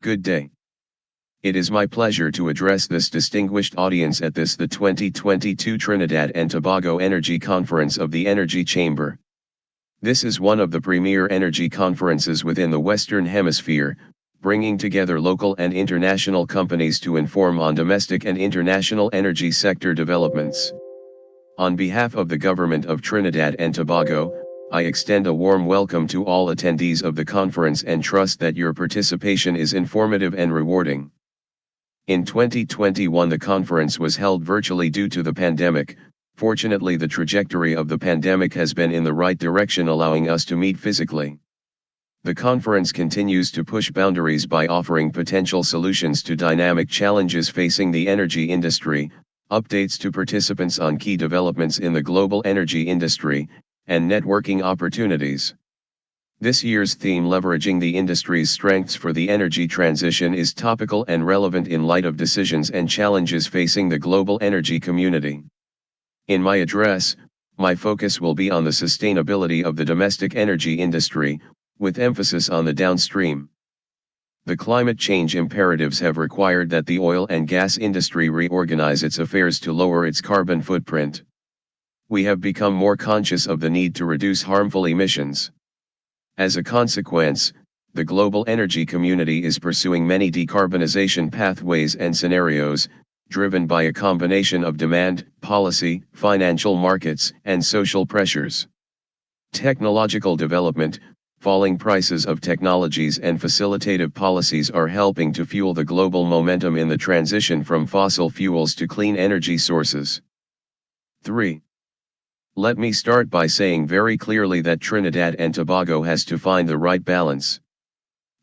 Good day. It is my pleasure to address this distinguished audience at the 2022 Trinidad and Tobago Energy Conference of the Energy Chamber. This is one of the premier energy conferences within the Western Hemisphere, bringing together local and international companies to inform on domestic and international energy sector developments. On behalf of the Government of Trinidad and Tobago, I extend a warm welcome to all attendees of the conference and trust that your participation is informative and rewarding. In 2021 the conference was held virtually due to the pandemic. Fortunately, the trajectory of the pandemic has been in the right direction, allowing us to meet physically. The conference continues to push boundaries by offering potential solutions to dynamic challenges facing the energy industry, updates to participants on key developments in the global energy industry, and networking opportunities. This year's theme, leveraging the industry's strengths for the energy transition, is topical and relevant in light of decisions and challenges facing the global energy community. In my address, my focus will be on the sustainability of the domestic energy industry, with emphasis on the downstream. The climate change imperatives have required that the oil and gas industry reorganize its affairs to lower its carbon footprint. We have become more conscious of the need to reduce harmful emissions. As a consequence, the global energy community is pursuing many decarbonization pathways and scenarios, driven by a combination of demand, policy, financial markets, and social pressures. Technological development, falling prices of technologies and facilitative policies are helping to fuel the global momentum in the transition from fossil fuels to clean energy sources. 3. Let me start by saying very clearly that Trinidad and Tobago has to find the right balance.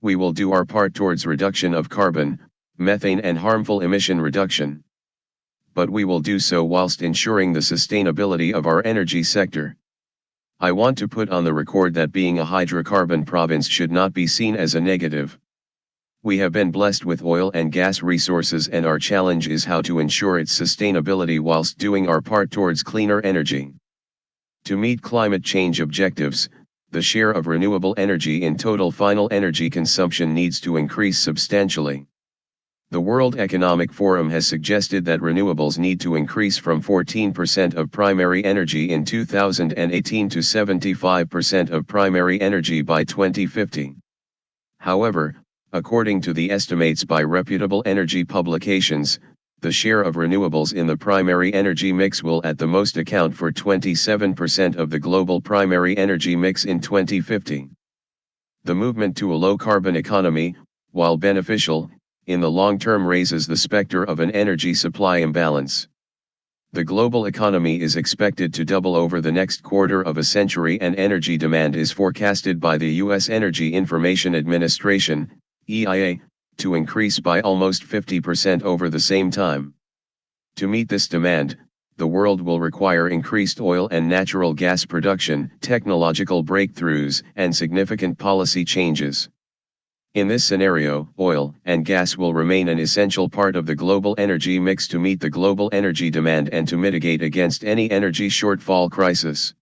We will do our part towards reduction of carbon, methane and harmful emission reduction. But we will do so whilst ensuring the sustainability of our energy sector. I want to put on the record that being a hydrocarbon province should not be seen as a negative. We have been blessed with oil and gas resources, and our challenge is how to ensure its sustainability whilst doing our part towards cleaner energy. To meet climate change objectives, the share of renewable energy in total final energy consumption needs to increase substantially. The World Economic Forum has suggested that renewables need to increase from 14% of primary energy in 2018 to 75% of primary energy by 2050. However, according to the estimates by reputable energy publications, the share of renewables in the primary energy mix will at the most account for 27% of the global primary energy mix in 2050. The movement to a low-carbon economy, while beneficial, in the long term raises the specter of an energy supply imbalance. The global economy is expected to double over the next quarter of a century, and energy demand is forecasted by the U.S. Energy Information Administration, EIA, to increase by almost 50% over the same time. To meet this demand, the world will require increased oil and natural gas production, technological breakthroughs, and significant policy changes. In this scenario, oil and gas will remain an essential part of the global energy mix to meet the global energy demand and to mitigate against any energy shortfall crisis.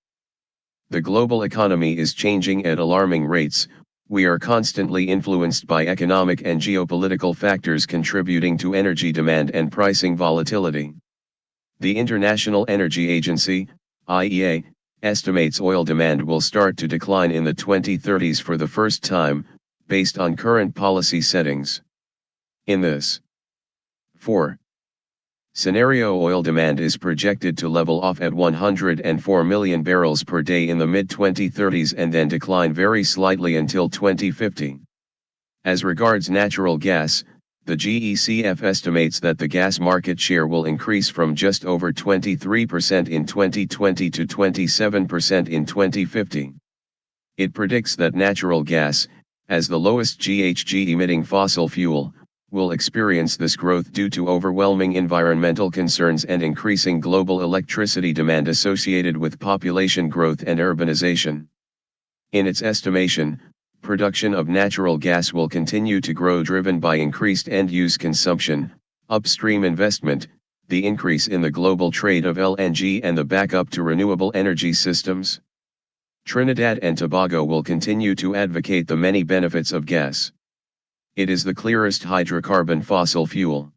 The global economy is changing at alarming rates. We are constantly influenced by economic and geopolitical factors contributing to energy demand and pricing volatility. The International Energy Agency, IEA, estimates oil demand will start to decline in the 2030s for the first time, based on current policy settings. In this 4. scenario, oil demand is projected to level off at 104 million barrels per day in the mid-2030s and then decline very slightly until 2050. As regards natural gas, the GECF estimates that the gas market share will increase from just over 23% in 2020 to 27% in 2050. It predicts that natural gas, as the lowest GHG emitting fossil fuel, will experience this growth due to overwhelming environmental concerns and increasing global electricity demand associated with population growth and urbanization. In its estimation, production of natural gas will continue to grow, driven by increased end-use consumption, upstream investment, the increase in the global trade of LNG, and the backup to renewable energy systems. Trinidad and Tobago will continue to advocate the many benefits of gas. It is the clearest hydrocarbon fossil fuel.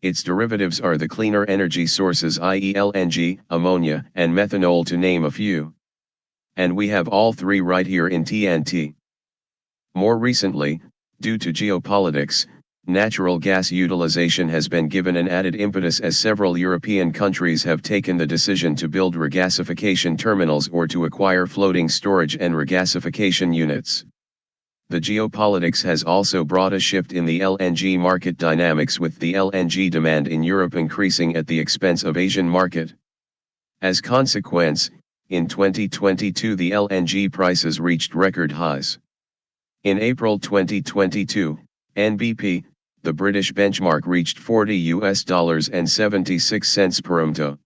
Its derivatives are the cleaner energy sources, i.e. LNG, ammonia, and methanol, to name a few. And we have all three right here in TNT. More recently, due to geopolitics, natural gas utilization has been given an added impetus as several European countries have taken the decision to build regasification terminals or to acquire floating storage and regasification units. The geopolitics has also brought a shift in the LNG market dynamics, with the LNG demand in Europe increasing at the expense of Asian market. As consequence, in 2022 the LNG prices reached record highs. In April 2022, NBP, the British benchmark, reached $40.76 per MTO.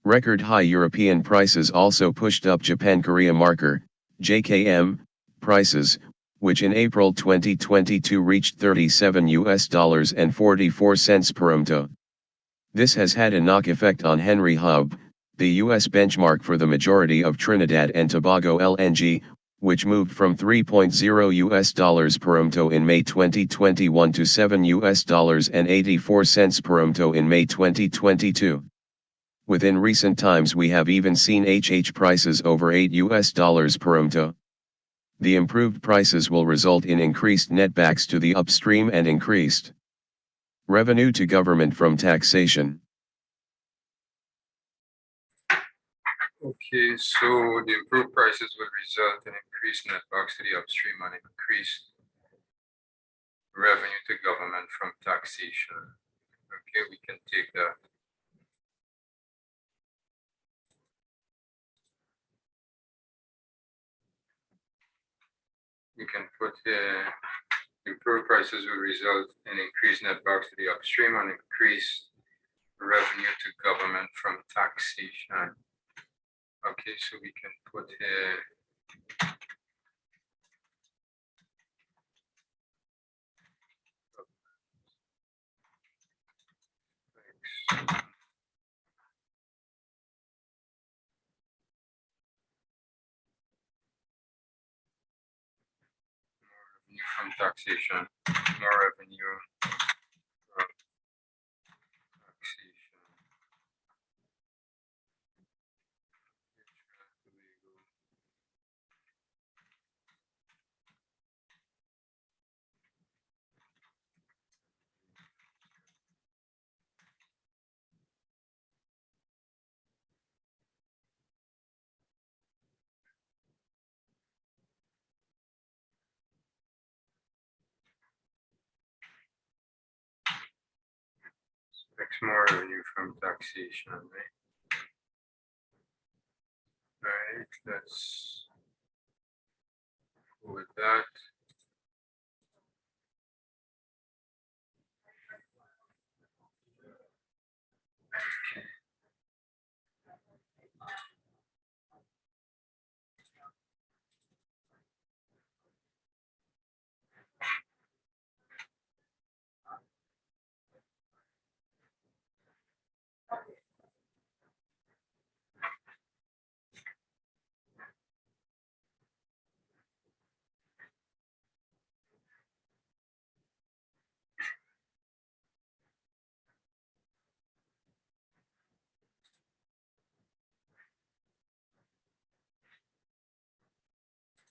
Record high European prices also pushed up Japan-Korea marker, JKM, prices, which in April 2022 reached $37.44 per MTO. This has had a knock effect on Henry Hub, the US benchmark for the majority of Trinidad and Tobago LNG, which moved from $3.0 per MTO in May 2021 to $7.84 per MTO in May 2022. Within recent times we have even seen HH prices over $8 per MTO. The improved prices will result in increased netbacks to the upstream and increased revenue to government from taxation. Okay, so the improved prices will result in increased netbacks to the upstream and increased revenue to government from taxation. Okay, we can take that. You can put improved prices will result in increased netbacks to the upstream and increased revenue to government from taxation. Okay, so we can put here from taxation, more revenue from taxation. Next, more revenue from taxation, right? Right, let's go with that.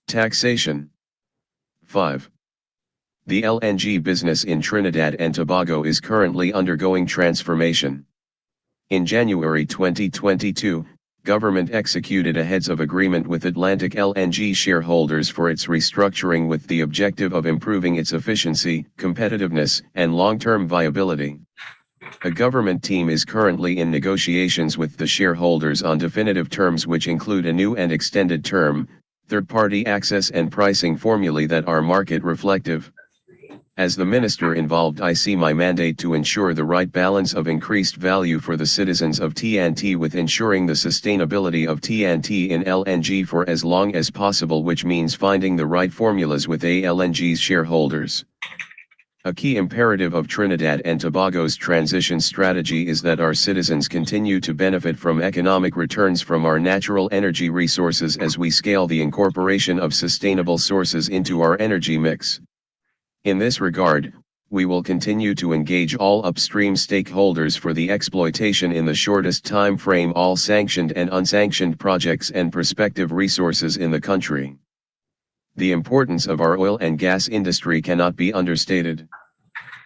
Taxation. 5. The LNG business in Trinidad and Tobago is currently undergoing transformation. In January 2022, government executed a heads of agreement with Atlantic LNG shareholders for its restructuring with the objective of improving its efficiency, competitiveness, and long-term viability. A government team is currently in negotiations with the shareholders on definitive terms, which include a new and extended term, third-party access and pricing formulae that are market reflective. As the minister involved, I see my mandate to ensure the right balance of increased value for the citizens of TNT with ensuring the sustainability of TNT in LNG for as long as possible, which means finding the right formulas with LNG's shareholders. A key imperative of Trinidad and Tobago's transition strategy is that our citizens continue to benefit from economic returns from our natural energy resources as we scale the incorporation of sustainable sources into our energy mix. In this regard, we will continue to engage all upstream stakeholders for the exploitation in the shortest time frame all sanctioned and unsanctioned projects and prospective resources in the country. The importance of our oil and gas industry cannot be understated.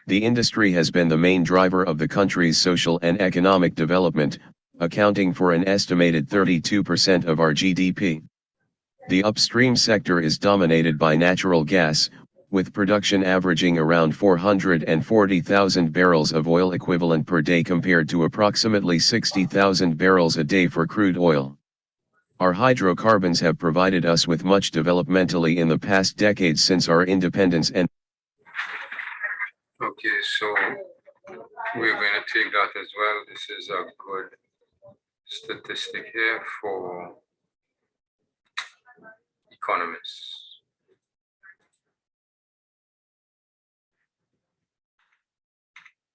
The industry has been the main driver of the country's social and economic development, accounting for an estimated 32% of our GDP. The upstream sector is dominated by natural gas, with production averaging around 440,000 barrels of oil equivalent per day compared to approximately 60,000 barrels a day for crude oil. Our hydrocarbons have provided us with much developmentally in the past decades since our independence and Okay, so we're going to take that as well. This is a good statistic here for economists.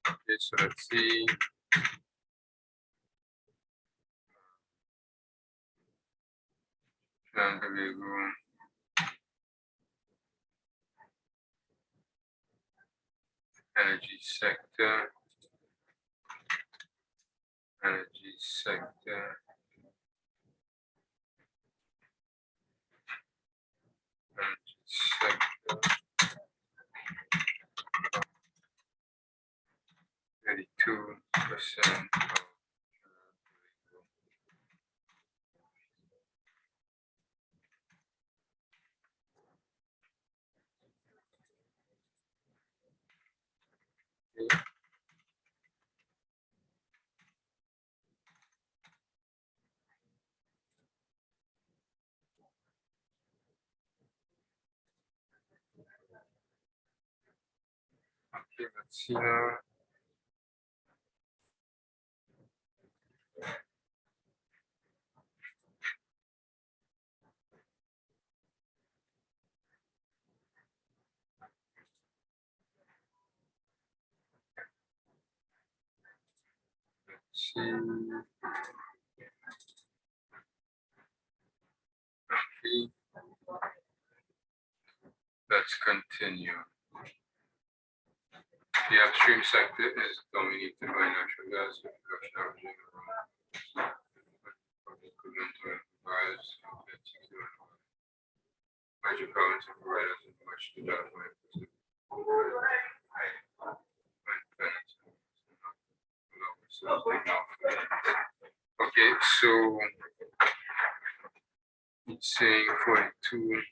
Okay, so let's see. Tobago. Energy sector. Energy sector. Energy sector. 32%. Okay, let's see now. Let's see. Okay. Let's continue. The upstream sector is dominated by natural gas with production averaging around equivalent to enterprise, major province and providers in much development. Okay, so it's saying 42.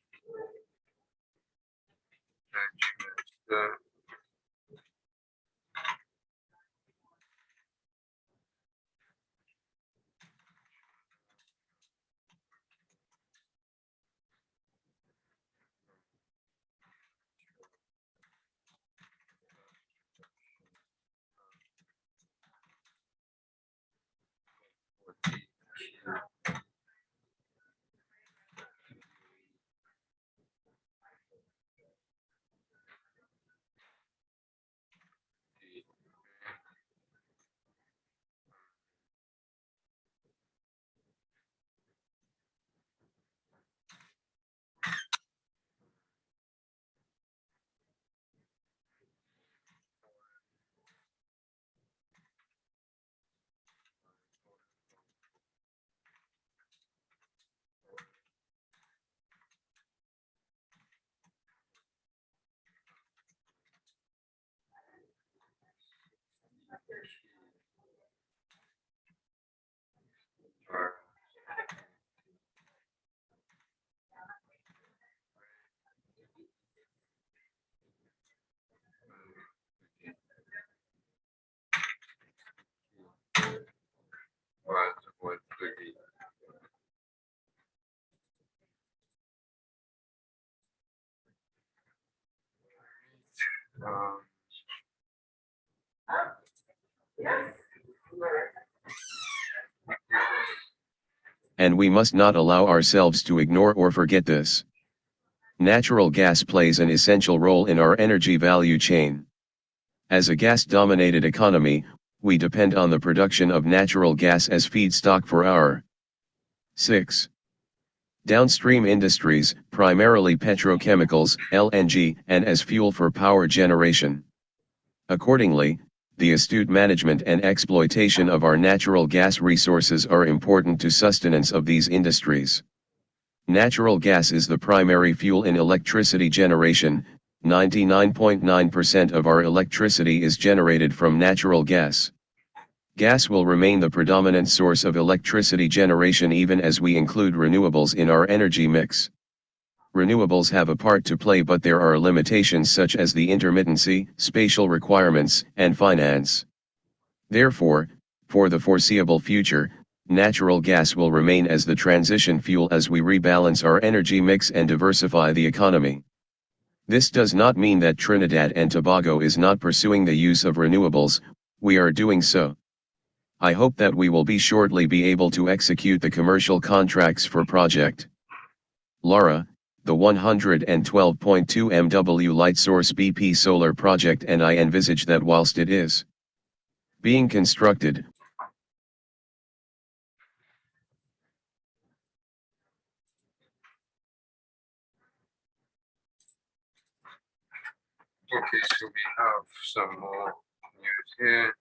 And we must not allow ourselves to ignore or forget this. Natural gas plays an essential role in our energy value chain. As a gas-dominated economy, we depend on the production of natural gas as feedstock for our 6. Downstream industries, primarily petrochemicals, LNG, and as fuel for power generation. Accordingly, the astute management and exploitation of our natural gas resources are important to sustenance of these industries. Natural gas is the primary fuel in electricity generation. 99.9% of our electricity is generated from natural gas. Gas will remain the predominant source of electricity generation even as we include renewables in our energy mix. Renewables have a part to play, but there are limitations such as the intermittency, spatial requirements, and finance. Therefore, for the foreseeable future, natural gas will remain as the transition fuel as we rebalance our energy mix and diversify the economy. This does not mean that Trinidad and Tobago is not pursuing the use of renewables. We are doing so. I hope that we will shortly be able to execute the commercial contracts for Project Lara, the 112.2 MW light source BP solar project, and I envisage that whilst it is being constructed, Okay, so we have some more news here.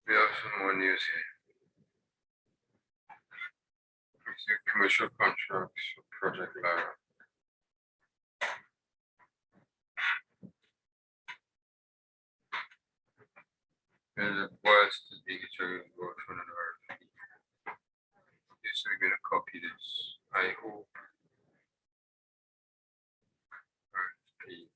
We have some more news here. It's the commercial contracts for Project Lara. And it was the digital work for another. Yes, we're going to copy this. I hope. RFP.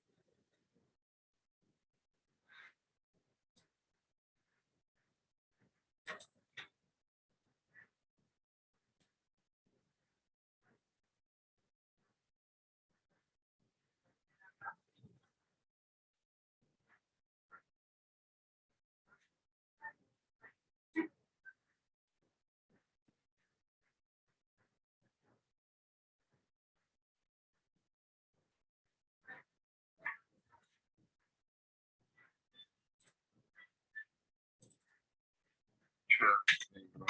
Sure. There you go.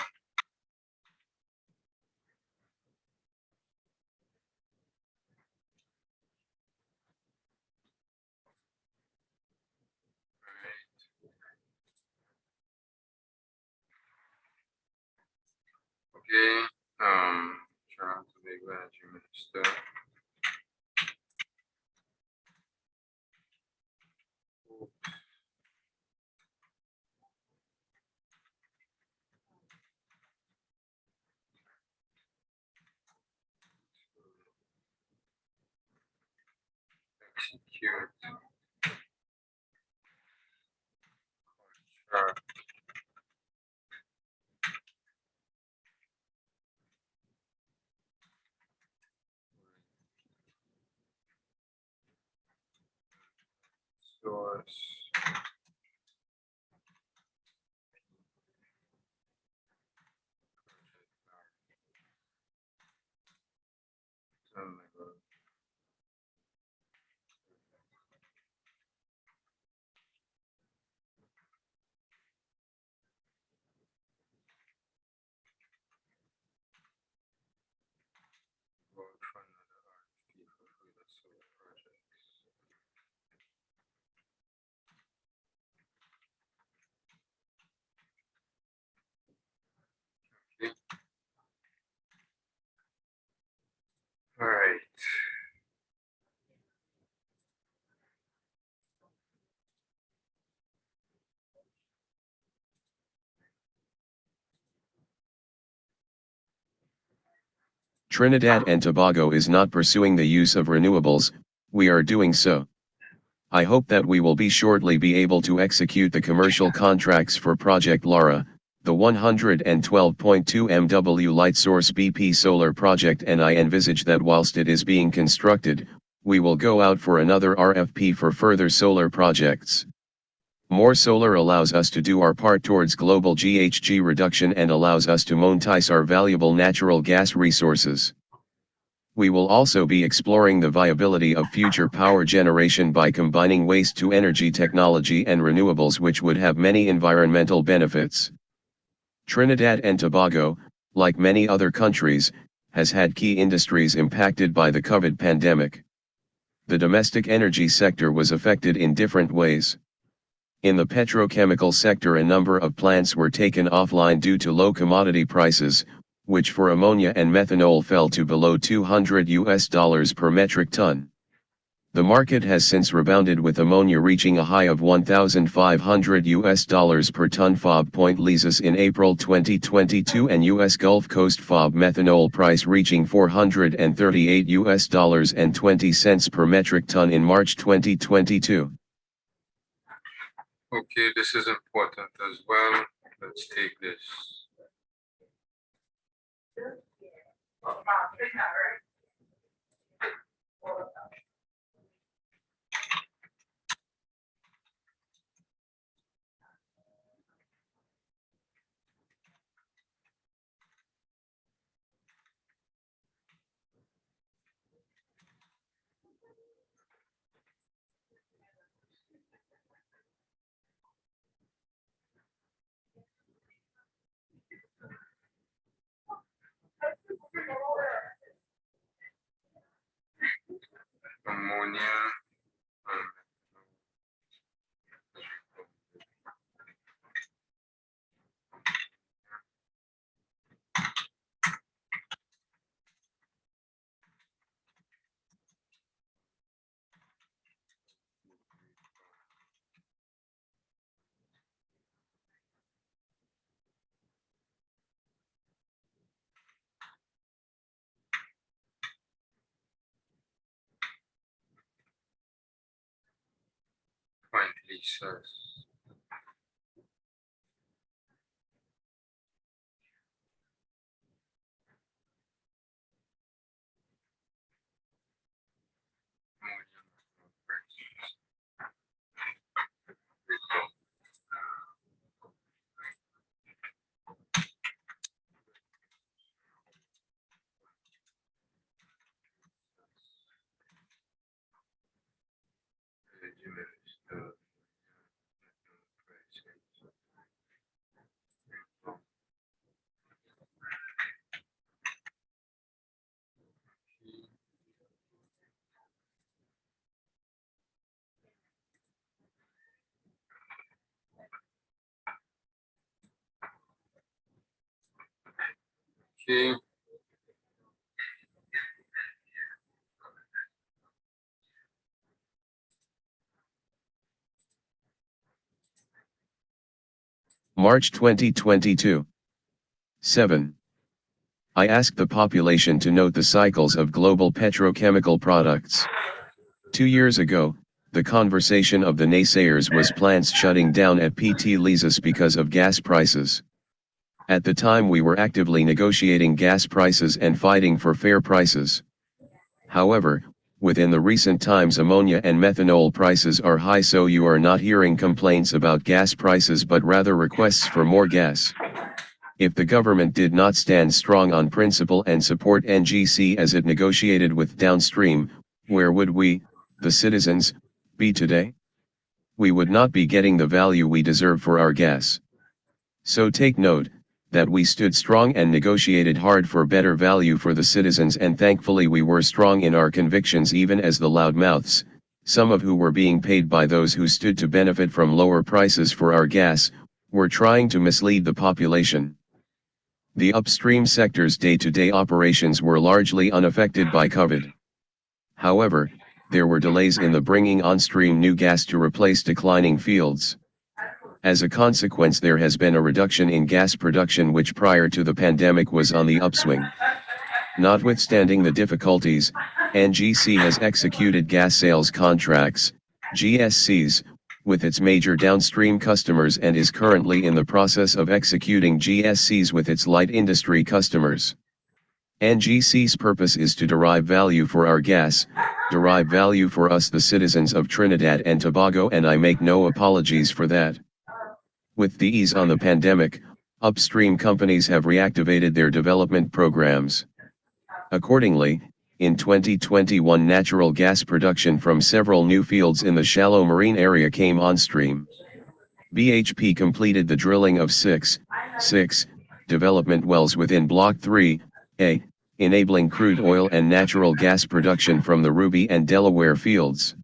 Okay, Trinidad and Tobago Energy Minister. Execute contract source. Oh my God. Vote for another RFP for further solar projects. Okay. All right. Trinidad and Tobago is not pursuing the use of renewables. We are doing so. I hope that we will shortly be able to execute the commercial contracts for Project Lara, the 112.2 MW light source BP solar project, and I envisage that whilst it is being constructed, we will go out for another RFP for further solar projects. More solar allows us to do our part towards global GHG reduction and allows us to monetize our valuable natural gas resources. We will also be exploring the viability of future power generation by combining waste-to-energy technology and renewables, which would have many environmental benefits. Trinidad and Tobago, like many other countries, has had key industries impacted by the COVID pandemic. The domestic energy sector was affected in different ways. In the petrochemical sector, a number of plants were taken offline due to low commodity prices, which for ammonia and methanol fell to below $200 per metric ton. The market has since rebounded, with ammonia reaching a high of $1,500 per ton FOB Point Leases in April 2022 and US Gulf Coast FOB methanol price reaching $438.20 per metric ton in March 2022. Okay, this is important as well. Let's take this. Ammonia. Point Leases. Okay. March 2022. 7. I asked the population to note the cycles of global petrochemical products. 2 years ago, the conversation of the naysayers was plants shutting down at PT Leases because of gas prices. At the time we were actively negotiating gas prices and fighting for fair prices. However, within the recent times ammonia and methanol prices are high, so you are not hearing complaints about gas prices but rather requests for more gas. If the government did not stand strong on principle and support NGC as it negotiated with downstream, where would we, the citizens, be today? We would not be getting the value we deserve for our gas. So take note, that we stood strong and negotiated hard for better value for the citizens, and thankfully we were strong in our convictions even as the loudmouths, some of who were being paid by those who stood to benefit from lower prices for our gas, were trying to mislead the population. The upstream sector's day-to-day operations were largely unaffected by COVID. However, there were delays in the bringing on stream new gas to replace declining fields. As a consequence, there has been a reduction in gas production which prior to the pandemic was on the upswing. Notwithstanding the difficulties, NGC has executed gas sales contracts, GSCs, with its major downstream customers and is currently in the process of executing GSCs with its light industry customers. NGC's purpose is to derive value for our gas, derive value for us the citizens of Trinidad and Tobago, and I make no apologies for that. With the ease on the pandemic, upstream companies have reactivated their development programs. Accordingly, in 2021 natural gas production from several new fields in the shallow marine area came on stream. BHP completed the drilling of six development wells within Block 3A, enabling crude oil and natural gas production from the Ruby and Delaware fields.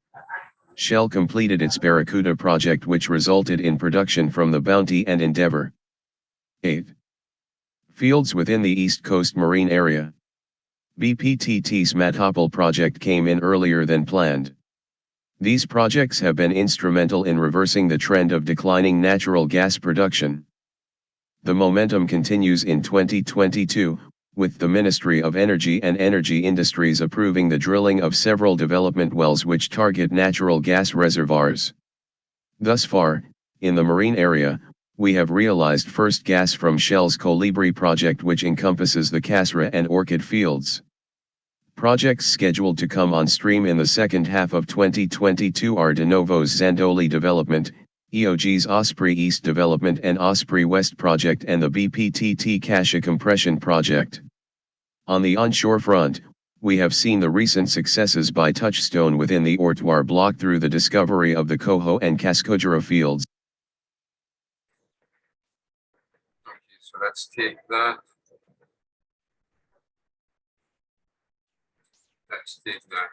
Shell completed its Barracuda project, which resulted in production from the Bounty and Endeavour. 8 fields within the East Coast Marine Area. BPTT's Matapal project came in earlier than planned. These projects have been instrumental in reversing the trend of declining natural gas production. The momentum continues in 2022, with the Ministry of Energy and Energy Industries approving the drilling of several development wells which target natural gas reservoirs. Thus far, in the marine area, we have realized first gas from Shell's Colibri project, which encompasses the Casra and Orchid fields. Projects scheduled to come on stream in the second half of 2022 are De Novo's Zandoli development, EOG's Osprey East development and Osprey West project, and the BPTT Kasha compression project. On the onshore front, we have seen the recent successes by Touchstone within the Ortoir block through the discovery of the Coho and Cascojura fields. Okay, so let's take that. Let's take that.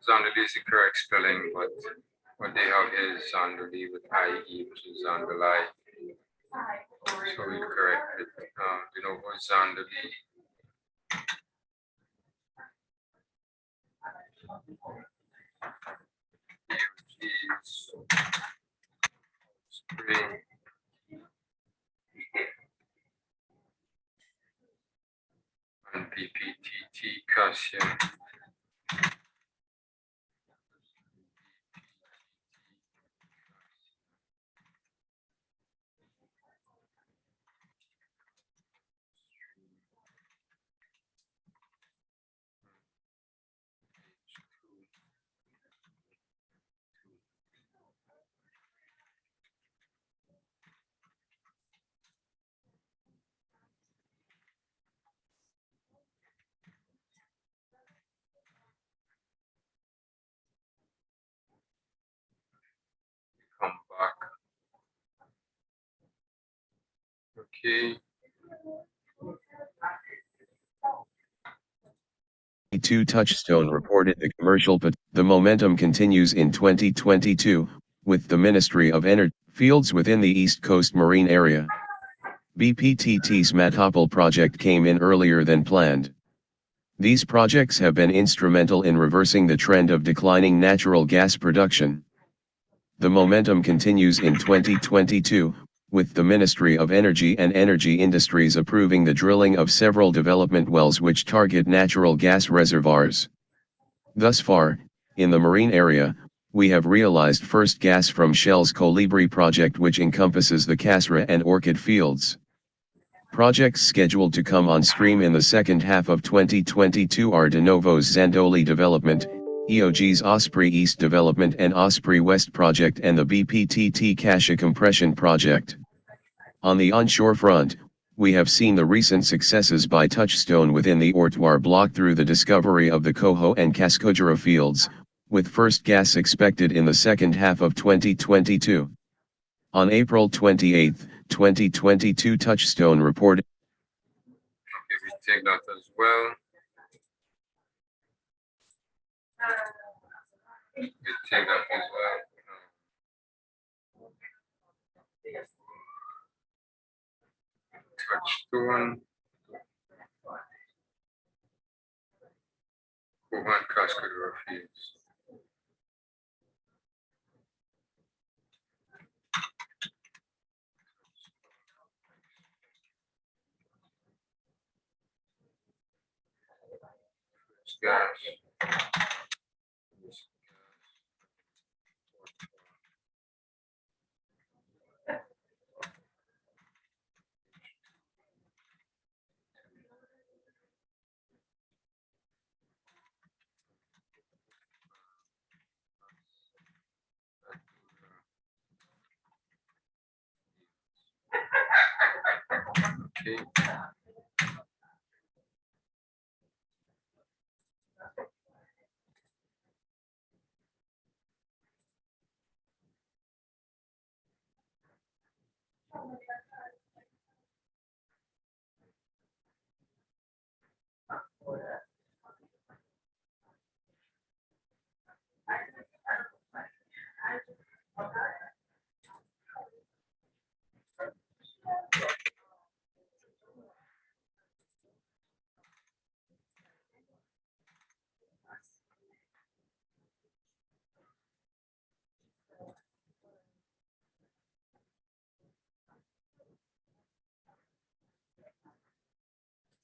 Zandali is the correct spelling, but what they have is Zandali with IE, which is Zandalai. So we correct it. De Novo Zandali. Spring. And BPTT Cassia. Come back. Okay. Touchstone reported the commercial, but the momentum continues in 2022, with the Ministry of Energy fields within the East Coast Marine Area. BPTT's Matapal project came in earlier than planned. These projects have been instrumental in reversing the trend of declining natural gas production. The momentum continues in 2022, with the Ministry of Energy and Energy Industries approving the drilling of several development wells which target natural gas reservoirs. Thus far, in the marine area, we have realized first gas from Shell's Colibri project, which encompasses the Casra and Orchid fields. Projects scheduled to come on stream in the second half of 2022 are De Novo's Zandoli development, EOG's Osprey East development and Osprey West project, and the BPTT Kasha compression project. On the onshore front, we have seen the recent successes by Touchstone within the Ortoir block through the discovery of the Coho and Cascojura fields, with first gas expected in the second half of 2022. On April 28, 2022, Touchstone reported. Okay, we take that as well. We take that as well. Touchstone, Kohan Cascador Fields. Gas. Okay.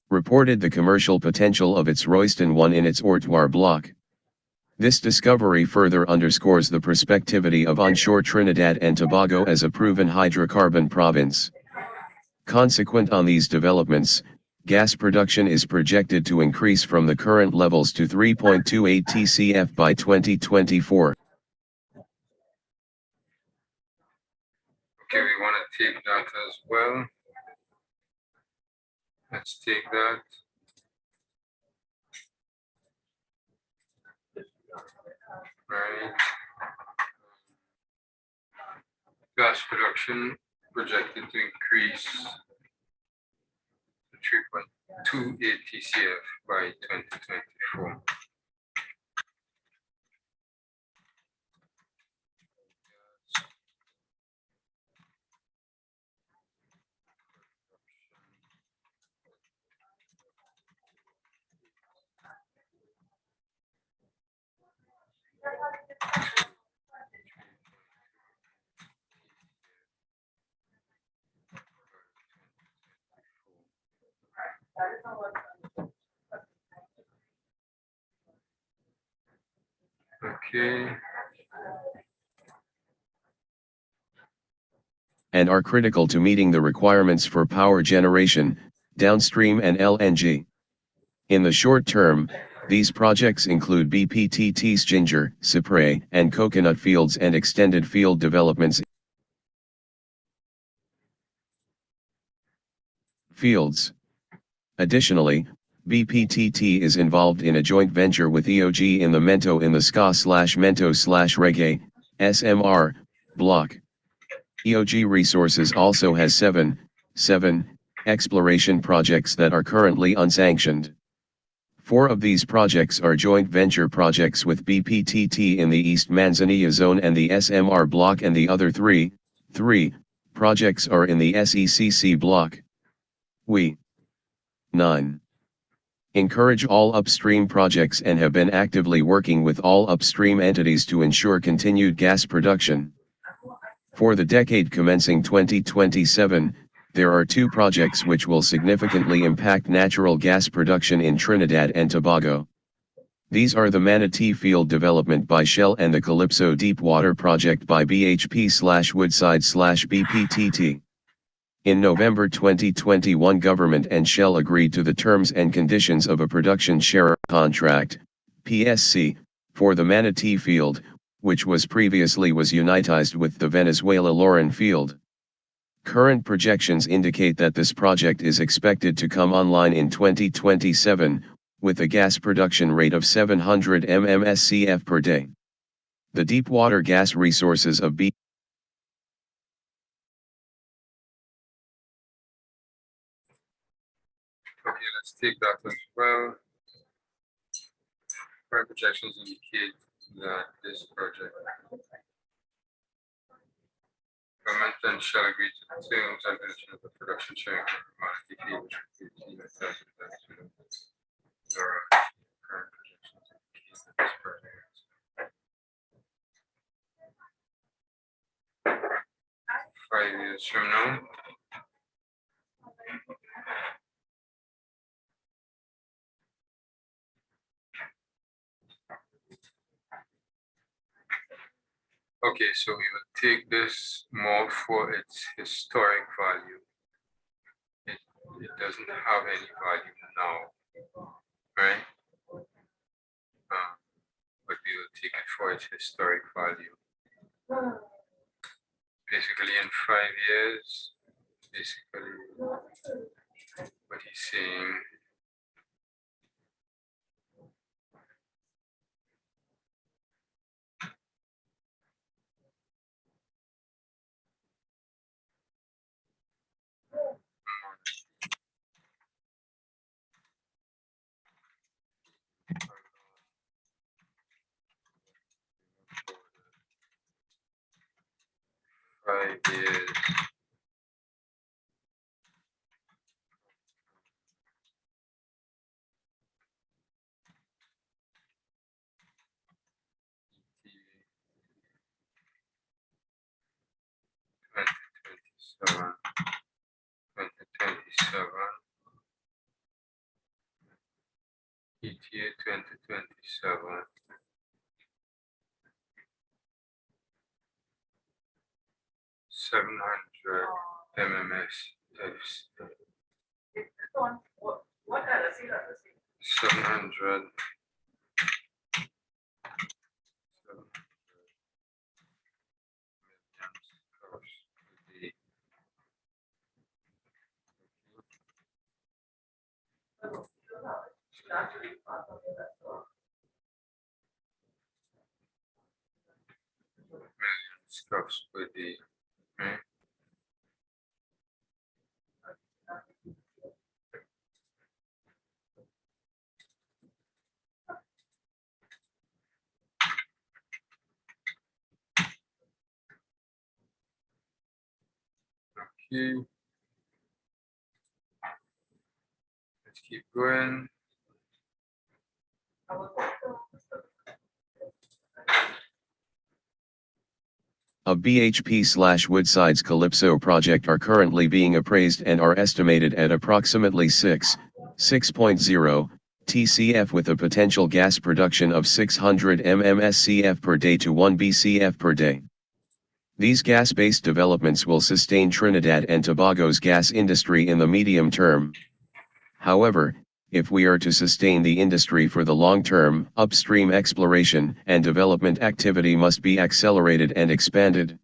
Reported the commercial potential of its Royston 1 in its Ortoir block. This discovery further underscores the prospectivity of onshore Trinidad and Tobago as a proven hydrocarbon province. Consequent on these developments, gas production is projected to increase from the current levels to 3.28 TCF by 2024. Okay, we want to take that as well. Let's take that. Right. Gas production projected to increase to 3.28 TCF by 2024. Okay. And are critical to meeting the requirements for power generation, downstream and LNG. In the short term, these projects include BPTT's ginger, cypress, and coconut fields and extended field developments. Fields. Additionally, BPTT is involved in a joint venture with EOG in the Mento in the SCA/Mento/Reggae, SMR, block. EOG Resources also has seven exploration projects that are currently unsanctioned. 4 of these projects are joint venture projects with BPTT in the East Manzanilla Zone and the SMR block, and the other 3 projects are in the SECC block. We 9. Encourage all upstream projects and have been actively working with all upstream entities to ensure continued gas production. For the decade commencing 2027, there are 2 projects which will significantly impact natural gas production in Trinidad and Tobago. These are the Manatee Field Development by Shell and the Calypso Deepwater Project by BHP/Woodside/BPTT. In November 2021, government and Shell agreed to the terms and conditions of a production share contract, PSC, for the Manatee Field, which was previously unitized with the Venezuela Loren Field. Current projections indicate that this project is expected to come online in 2027, with a gas production rate of 700 mmscf per day. The deepwater gas resources of Okay, let's take that as well. Current projections indicate that this project government then shall agree to the terms and conditions of the production sharing and commodity fee, which would be current projections of key disbursements. 5 years from now. Okay, so we will take this more for its historic value. It doesn't have any value now, right? But we will take it for its historic value. Basically, in 5 years, basically what he's saying. Five years. $2027, 2027, ETA 2027, 700 MMS, 700. Stuffs with the okay. Let's keep going. A BHP/Woodside's Calypso project are currently being appraised and are estimated at approximately 6.0 TCF with a potential gas production of 600 MMSCF per day to 1 BCF per day. These gas-based developments will sustain Trinidad and Tobago's gas industry in the medium term. However, if we are to sustain the industry for the long term, upstream exploration and development activity must be accelerated and expanded.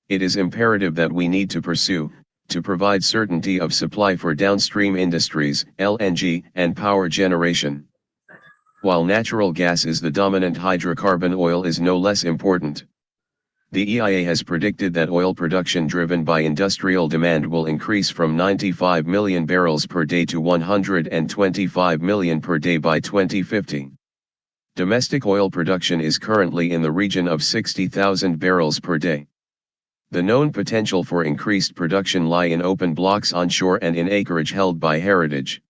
It is imperative that we need to pursue, to provide certainty of supply for downstream industries, LNG, and power generation. While natural gas is the dominant, hydrocarbon oil is no less important. The EIA has predicted that oil production driven by industrial demand will increase from 95 million barrels per day to 125 million per day by 2050. Domestic oil production is currently in the region of 60,000 barrels per day. The known potential for increased production lie in open blocks onshore and in acreage held by Heritage.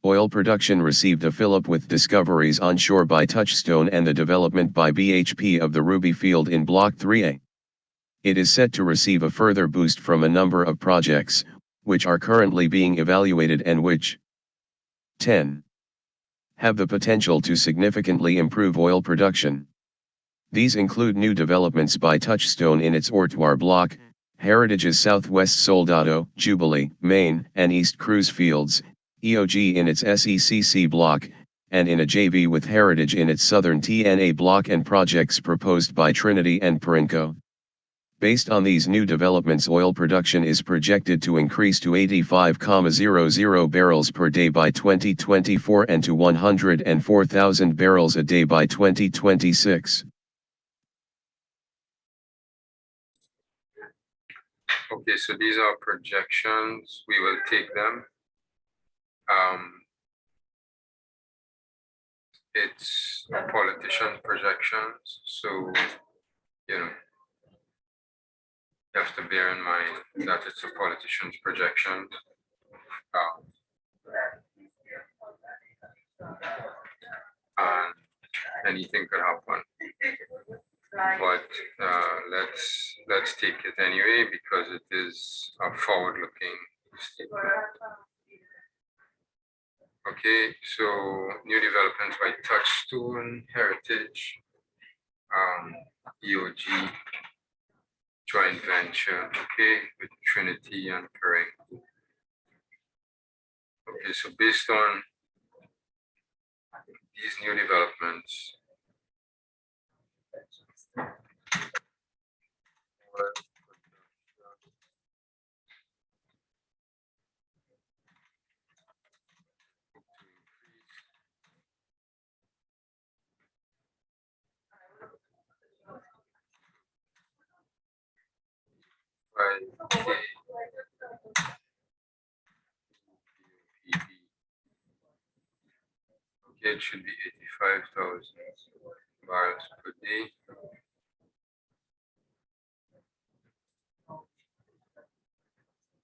Oil production received a fillip with discoveries onshore by Touchstone and the development by BHP of the Ruby field in Block 3A. It is set to receive a further boost from a number of projects, which are currently being evaluated and which 10. Have the potential to significantly improve oil production. These include new developments by Touchstone in its Ortoir block, Heritage's Southwest Soldado, Jubilee, Maine, and East Cruise fields, EOG in its SECC block, and in a JV with Heritage in its Southern TNA block, and projects proposed by Trinity and Perenco. Based on these new developments, oil production is projected to increase to 85,00 barrels per day by 2024 and to 104,000 barrels a day by 2026. Okay, so these are projections. We will take them. It's politician projections, so You have to bear in mind that it's a politician's projection. And anything could happen. But let's take it anyway because it is a forward-looking statement. Okay, so new developments by Touchstone Heritage, EOG joint venture, okay, with Trinity and Kering. Okay, so based on these new developments, okay, it should be 85,000 barrels per day.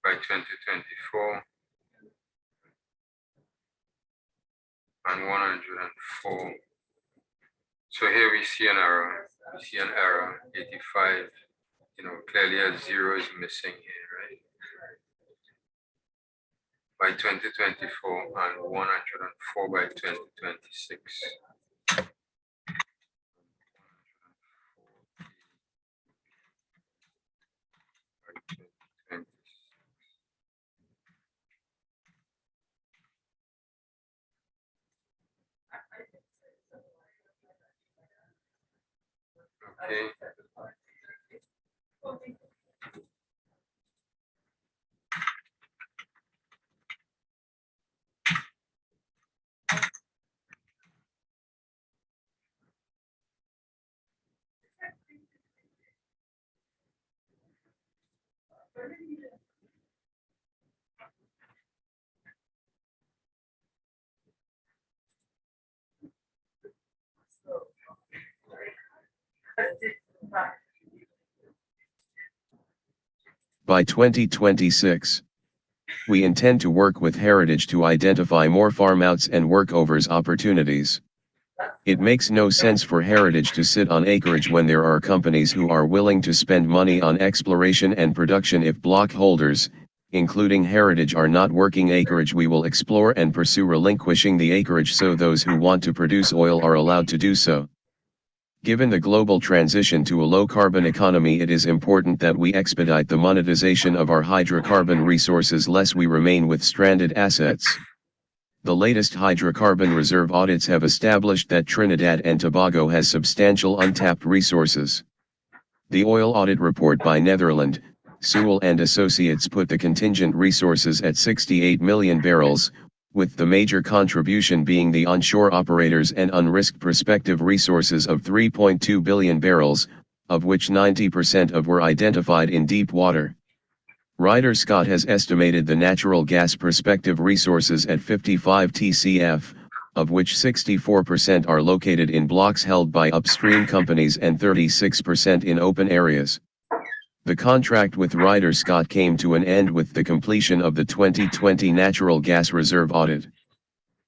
By 2024 and 104. So here we see an error. We see an error, 85. Clearly a zero is missing here, right? By 2024 and 104 by 2026. Okay. By 2026, we intend to work with Heritage to identify more farm-outs and workovers opportunities. It makes no sense for Heritage to sit on acreage when there are companies who are willing to spend money on exploration and production. If block holders, including Heritage, are not working acreage, we will explore and pursue relinquishing the acreage so those who want to produce oil are allowed to do so. Given the global transition to a low-carbon economy, it is important that we expedite the monetization of our hydrocarbon resources lest we remain with stranded assets. The latest hydrocarbon reserve audits have established that Trinidad and Tobago has substantial untapped resources. The oil audit report by Netherland, Sewell and Associates put the contingent resources at 68 million barrels, with the major contribution being the onshore operators and unrisked prospective resources of 3.2 billion barrels, of which 90% were identified in deep water. Ryder Scott has estimated the natural gas prospective resources at 55 TCF, of which 64% are located in blocks held by upstream companies and 36% in open areas. The contract with Ryder Scott came to an end with the completion of the 2020 natural gas reserve audit.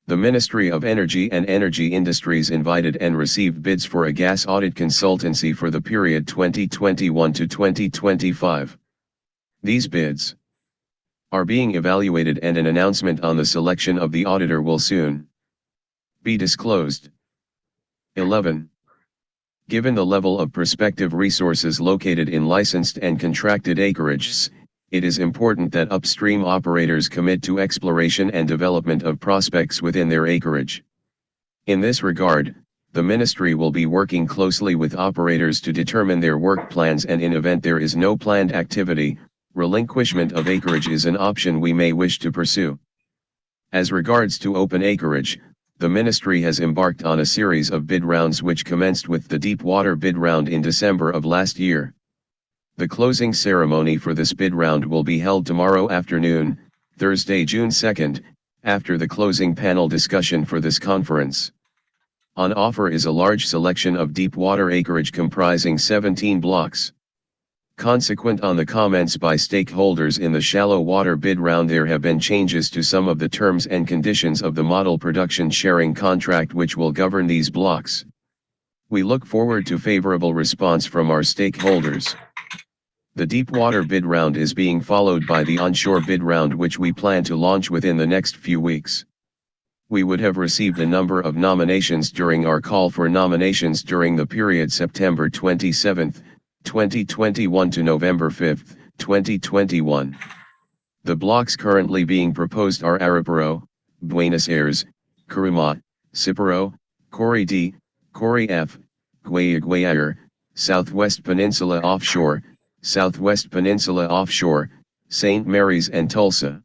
The Ministry of Energy and Energy Industries invited and received bids for a gas audit consultancy for the period 2021 to 2025. These bids are being evaluated and an announcement on the selection of the auditor will soon be disclosed. 11. Given the level of prospective resources located in licensed and contracted acreages, it is important that upstream operators commit to exploration and development of prospects within their acreage. In this regard, the ministry will be working closely with operators to determine their work plans, and in event there is no planned activity, relinquishment of acreage is an option we may wish to pursue. As regards to open acreage, the ministry has embarked on a series of bid rounds which commenced with the deep water bid round in December of last year. The closing ceremony for this bid round will be held tomorrow afternoon, Thursday, June 2nd, after the closing panel discussion for this conference. On offer is a large selection of deep water acreage comprising 17 blocks. Consequent on the comments by stakeholders in the shallow water bid round, there have been changes to some of the terms and conditions of the model production sharing contract which will govern these blocks. We look forward to favorable response from our stakeholders. The deep water bid round is being followed by the onshore bid round, which we plan to launch within the next few weeks. We would have received a number of nominations during our call for nominations during the period September 27, 2021 to November 5, 2021. The blocks currently being proposed are Arapuro, Buenos Aires, Curumá, Ciparo, Corey D, Corey F, Guayaguayar, Southwest Peninsula Offshore, Southwest Peninsula Offshore, St. Mary's and Tulsa.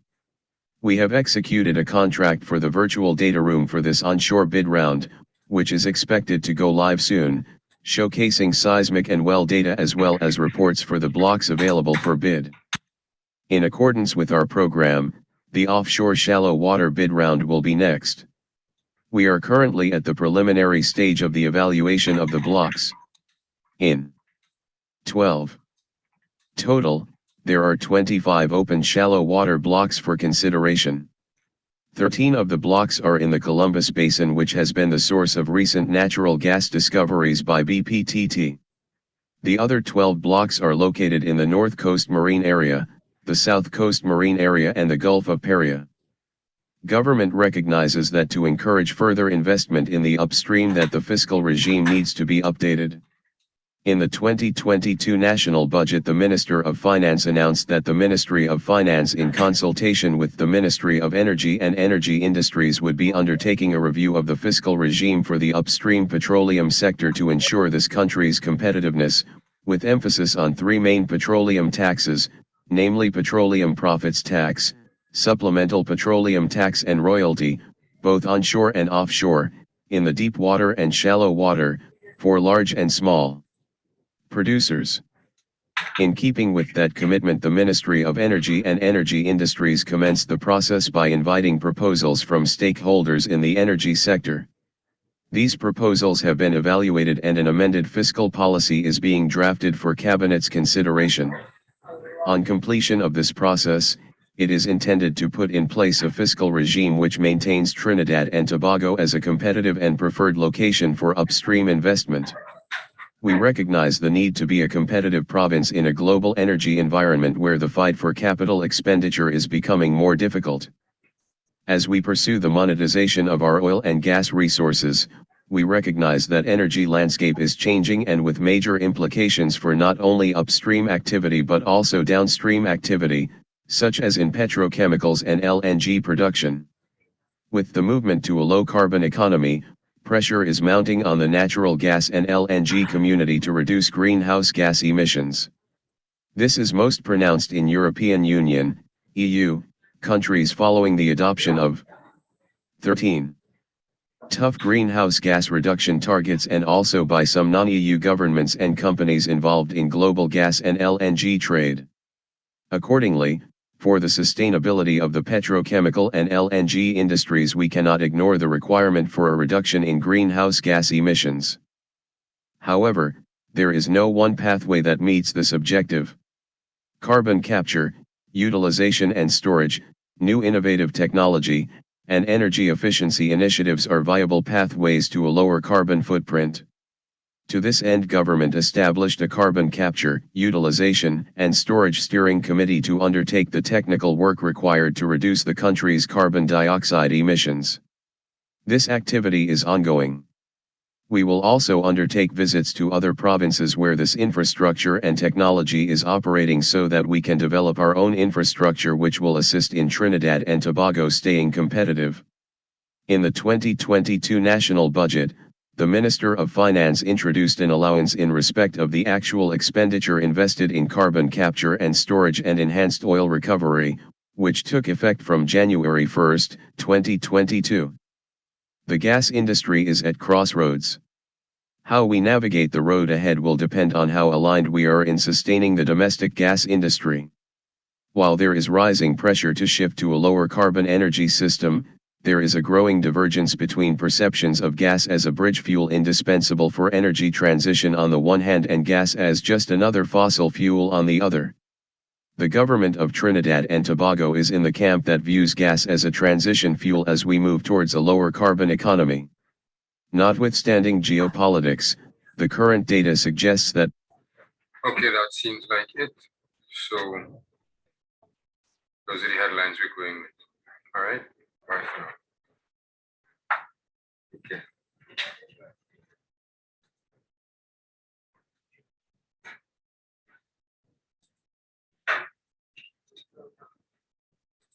We have executed a contract for the virtual data room for this onshore bid round, which is expected to go live soon, showcasing seismic and well data as well as reports for the blocks available for bid. In accordance with our program, the offshore shallow water bid round will be next. We are currently at the preliminary stage of the evaluation of the blocks. In 12 total, there are 25 open shallow water blocks for consideration. 13 of the blocks are in the Columbus Basin, which has been the source of recent natural gas discoveries by BPTT. The other 12 blocks are located in the North Coast Marine Area, the South Coast Marine Area and the Gulf of Paria. Government recognizes that to encourage further investment in the upstream that the fiscal regime needs to be updated. In the 2022 national budget, the Minister of Finance announced that the Ministry of Finance, in consultation with the Ministry of Energy and Energy Industries, would be undertaking a review of the fiscal regime for the upstream petroleum sector to ensure this country's competitiveness, with emphasis on three main petroleum taxes, namely petroleum profits tax, supplemental petroleum tax and royalty, both onshore and offshore, in the deep water and shallow water, for large and small producers. In keeping with that commitment, the Ministry of Energy and Energy Industries commenced the process by inviting proposals from stakeholders in the energy sector. These proposals have been evaluated and an amended fiscal policy is being drafted for Cabinet's consideration. On completion of this process, it is intended to put in place a fiscal regime which maintains Trinidad and Tobago as a competitive and preferred location for upstream investment. We recognize the need to be a competitive province in a global energy environment where the fight for capital expenditure is becoming more difficult. As we pursue the monetization of our oil and gas resources, we recognize that energy landscape is changing and with major implications for not only upstream activity but also downstream activity, such as in petrochemicals and LNG production. With the movement to a low-carbon economy, pressure is mounting on the natural gas and LNG community to reduce greenhouse gas emissions. This is most pronounced in European Union, EU, countries following the adoption of 13 tough greenhouse gas reduction targets and also by some non-EU governments and companies involved in global gas and LNG trade. Accordingly, for the sustainability of the petrochemical and LNG industries, we cannot ignore the requirement for a reduction in greenhouse gas emissions. However, there is no one pathway that meets this objective. Carbon capture, utilization and storage, new innovative technology, and energy efficiency initiatives are viable pathways to a lower carbon footprint. To this end, government established a carbon capture, utilization, and storage steering committee to undertake the technical work required to reduce the country's carbon dioxide emissions. This activity is ongoing. We will also undertake visits to other provinces where this infrastructure and technology is operating so that we can develop our own infrastructure which will assist in Trinidad and Tobago staying competitive. In the 2022 national budget, the Minister of Finance introduced an allowance in respect of the actual expenditure invested in carbon capture and storage and enhanced oil recovery, which took effect from January 1, 2022. The gas industry is at crossroads. How we navigate the road ahead will depend on how aligned we are in sustaining the domestic gas industry. While there is rising pressure to shift to a lower carbon energy system, there is a growing divergence between perceptions of gas as a bridge fuel indispensable for energy transition on the one hand and gas as just another fossil fuel on the other. The government of Trinidad and Tobago is in the camp that views gas as a transition fuel as we move towards a lower carbon economy. Notwithstanding geopolitics, the current data suggests that. Okay, that seems like it. So those are the headlines we're going with. All right? Bye for now. Okay.